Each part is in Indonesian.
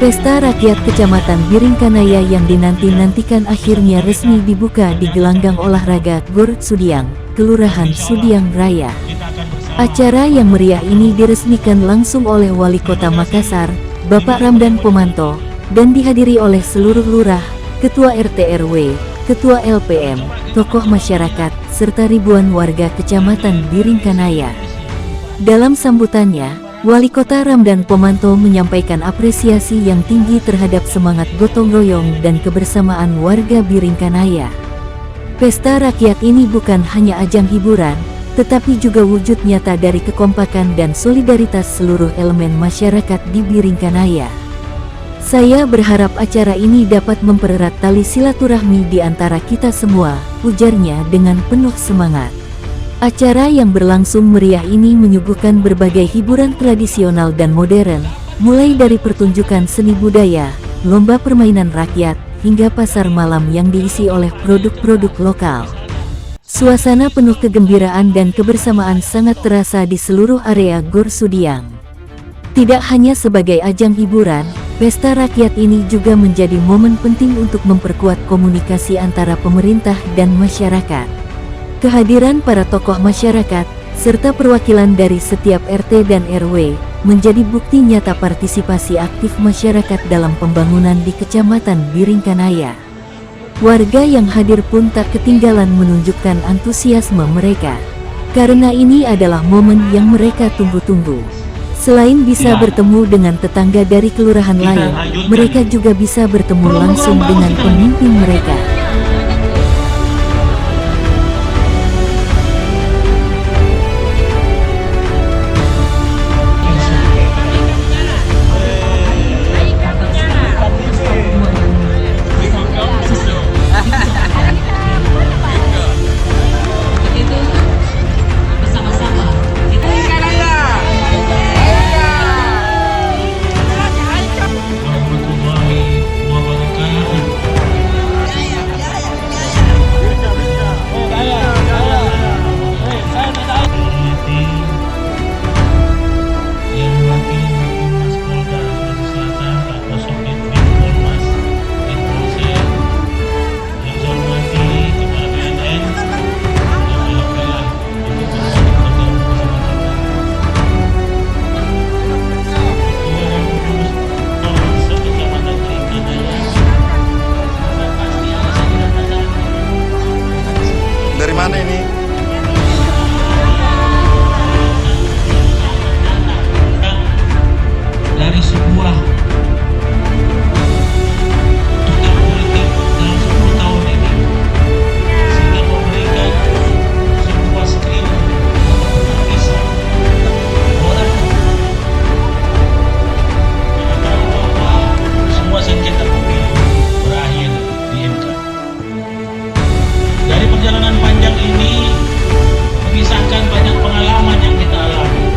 Pesta Rakyat Kecamatan Biringkanaya yang dinanti-nantikan akhirnya resmi dibuka di gelanggang olahraga Gor Sudiang, Kelurahan Sudiang Raya. Acara yang meriah ini diresmikan langsung oleh Wali Kota Makassar, Bapak Ramdan Pomanto, dan dihadiri oleh seluruh lurah, Ketua RT RW, Ketua LPM, tokoh masyarakat, serta ribuan warga Kecamatan Biringkanaya. Dalam sambutannya, Wali Kota Ramdan Pomanto menyampaikan apresiasi yang tinggi terhadap semangat gotong royong dan kebersamaan warga Biringkanaya. Pesta rakyat ini bukan hanya ajang hiburan, tetapi juga wujud nyata dari kekompakan dan solidaritas seluruh elemen masyarakat di Biringkanaya. Saya berharap acara ini dapat mempererat tali silaturahmi di antara kita semua, ujarnya dengan penuh semangat. Acara yang berlangsung meriah ini menyuguhkan berbagai hiburan tradisional dan modern, mulai dari pertunjukan seni budaya, lomba permainan rakyat, hingga pasar malam yang diisi oleh produk-produk lokal. Suasana penuh kegembiraan dan kebersamaan sangat terasa di seluruh area Gor Sudiang. Tidak hanya sebagai ajang hiburan, pesta rakyat ini juga menjadi momen penting untuk memperkuat komunikasi antara pemerintah dan masyarakat. Kehadiran para tokoh masyarakat, serta perwakilan dari setiap RT dan RW, menjadi bukti nyata partisipasi aktif masyarakat dalam pembangunan di Kecamatan Biringkanaya. Warga yang hadir pun tak ketinggalan menunjukkan antusiasme mereka, karena ini adalah momen yang mereka tunggu-tunggu. Selain bisa bertemu dengan tetangga dari kelurahan lain, mereka juga bisa bertemu langsung dengan pemimpin mereka. Dari mana ini? Dari sebuah tukang politik dalam 10 tahun ini, sehingga memberikan sebuah screen bisa orang tahu bahwa semua sengketa pemilu berakhir di MK. Dari perjalanan panjang ini mengisahkan banyak pengalaman yang kita alami.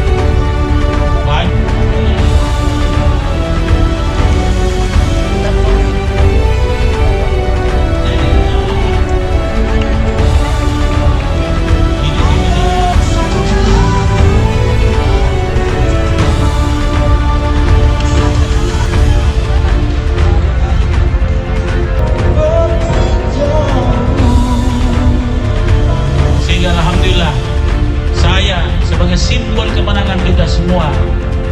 Sehingga alhamdulillah saya sebagai simbol kemenangan kita semua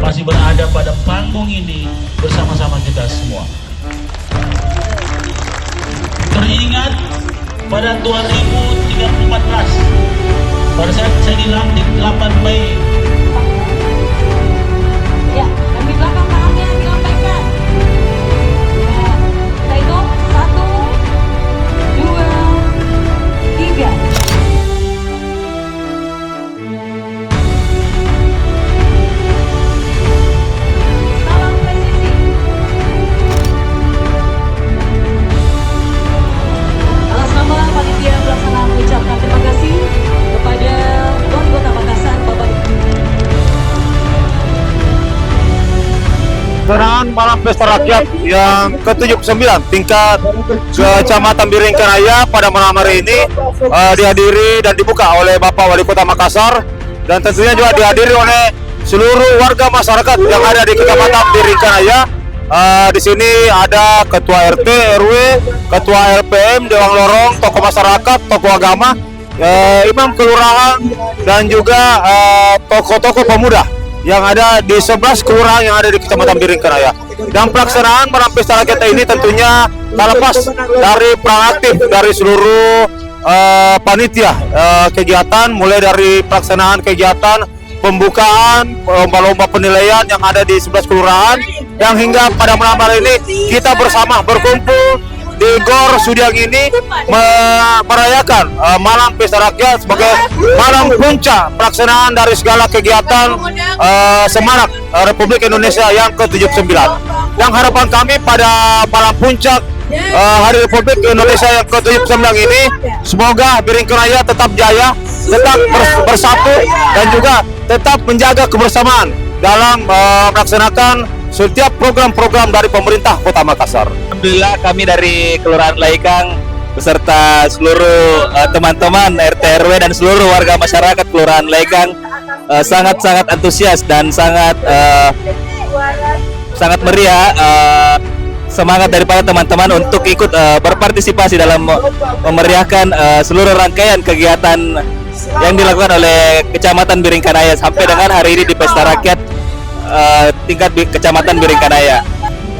masih berada pada panggung ini bersama-sama kita semua. Teringat pada 2014 pada saat saya dilantik 8 Mei. Ya, dan di belakang tangannya dilampaikan. Ya, kita hitung 1, 2, 3. Salam presisi. Atas nama panitia pelaksana mengucapkan terima kasih kepada Wali Kota Makassar, Bapak. Pelaksanaan Malam Pesta Rakyat yang ke-79 tingkat Kecamatan Biringkanaya pada malam hari ini dihadiri dan dibuka oleh Bapak Wali Kota Makassar, dan tentunya juga dihadiri oleh seluruh warga masyarakat yang ada di Kecamatan Biringkanaya Di sini ada ketua RT, RW, ketua LPM, Dewan Lorong, tokoh masyarakat, tokoh agama, imam kelurahan, dan juga tokoh-tokoh pemuda yang ada di 11 kelurahan yang ada di Kecamatan Biringkanaya. Dan pelaksanaan malam pesta rakyat ini tentunya tak lepas dari peran aktif dari seluruh panitia kegiatan, mulai dari pelaksanaan kegiatan pembukaan lomba-lomba penilaian yang ada di 11 kelurahan, yang hingga pada malam hari ini kita bersama berkumpul di Gor Sudiang ini merayakan malam pesta rakyat sebagai malam puncak pelaksanaan dari segala kegiatan Semarak Republik Indonesia yang ke-79. Yang harapan kami pada malam puncak Hari Republik Indonesia yang ke-79 ini, semoga Biringkanaya tetap jaya, tetap bersatu, dan juga tetap menjaga kebersamaan dalam melaksanakan setiap program-program dari pemerintah Kota Makassar. Alhamdulillah kami dari Kelurahan Laikang beserta seluruh teman-teman RT RW dan seluruh warga masyarakat Kelurahan Laikang sangat-sangat antusias dan sangat meriah, semangat daripada teman-teman untuk ikut berpartisipasi dalam memeriahkan seluruh rangkaian kegiatan yang dilakukan oleh Kecamatan Biringkanaya sampai dengan hari ini di Pesta Rakyat tingkat Kecamatan Biringkanaya.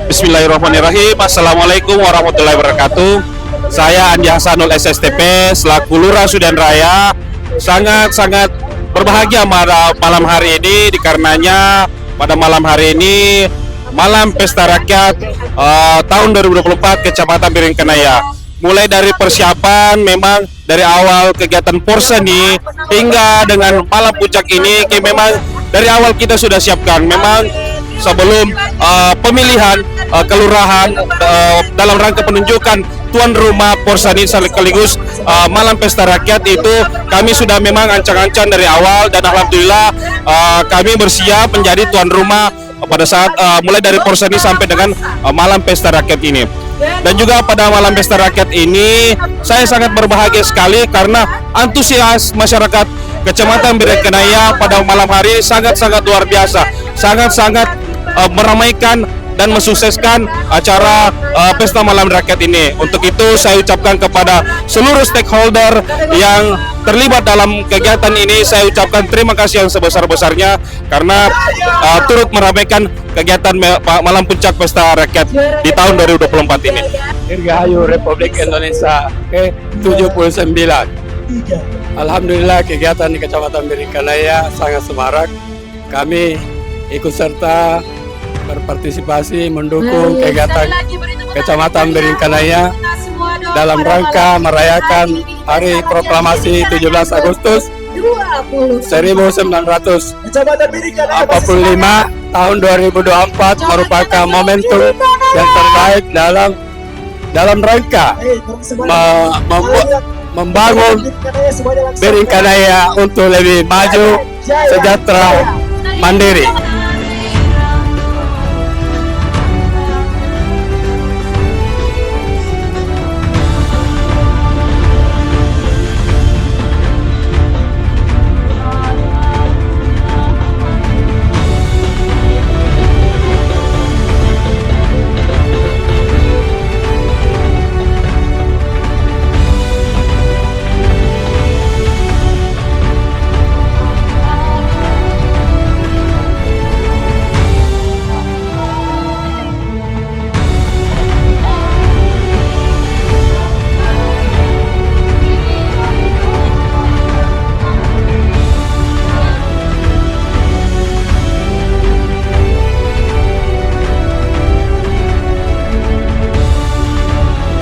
Bismillahirrahmanirrahim. Assalamualaikum warahmatullahi wabarakatuh. Saya Andi Hasanul SSTP selaku Lurah Sudiang Raya sangat berbahagia pada malam hari ini, dikarenanya pada malam hari ini malam pesta rakyat tahun 2024 Kecamatan Biringkanaya. Mulai dari persiapan, memang dari awal kegiatan porseni hingga dengan malam puncak ini, memang dari awal kita sudah siapkan. Memang sebelum pemilihan kelurahan dalam rangka penunjukan tuan rumah porseni sekaligus malam pesta rakyat itu, kami sudah memang ancang-ancang dari awal, dan alhamdulillah kami bersiap menjadi tuan rumah pada saat mulai dari porseni sampai dengan malam pesta rakyat ini. Dan juga pada malam pesta rakyat ini saya sangat berbahagia sekali karena antusias masyarakat Kecamatan Biringkanaya pada malam hari sangat-sangat luar biasa, sangat-sangat meramaikan dan mensukseskan acara pesta malam rakyat ini. Untuk itu saya ucapkan kepada seluruh stakeholder yang terlibat dalam kegiatan ini, saya ucapkan terima kasih yang sebesar-besarnya karena turut meramaikan kegiatan malam puncak pesta rakyat di tahun 2024 ini. Dirgahayu Republik Indonesia ke-79. Alhamdulillah kegiatan di Kecamatan Biringkanaya sangat semarak. Kami ikut serta berpartisipasi mendukung kegiatan Kecamatan Biringkanaya dalam rangka merayakan Hari Proklamasi 17 Agustus 1945 tahun 2024 merupakan momentum yang terbaik dalam rangka membangun Biringkanaya untuk lebih maju, sejahtera, mandiri.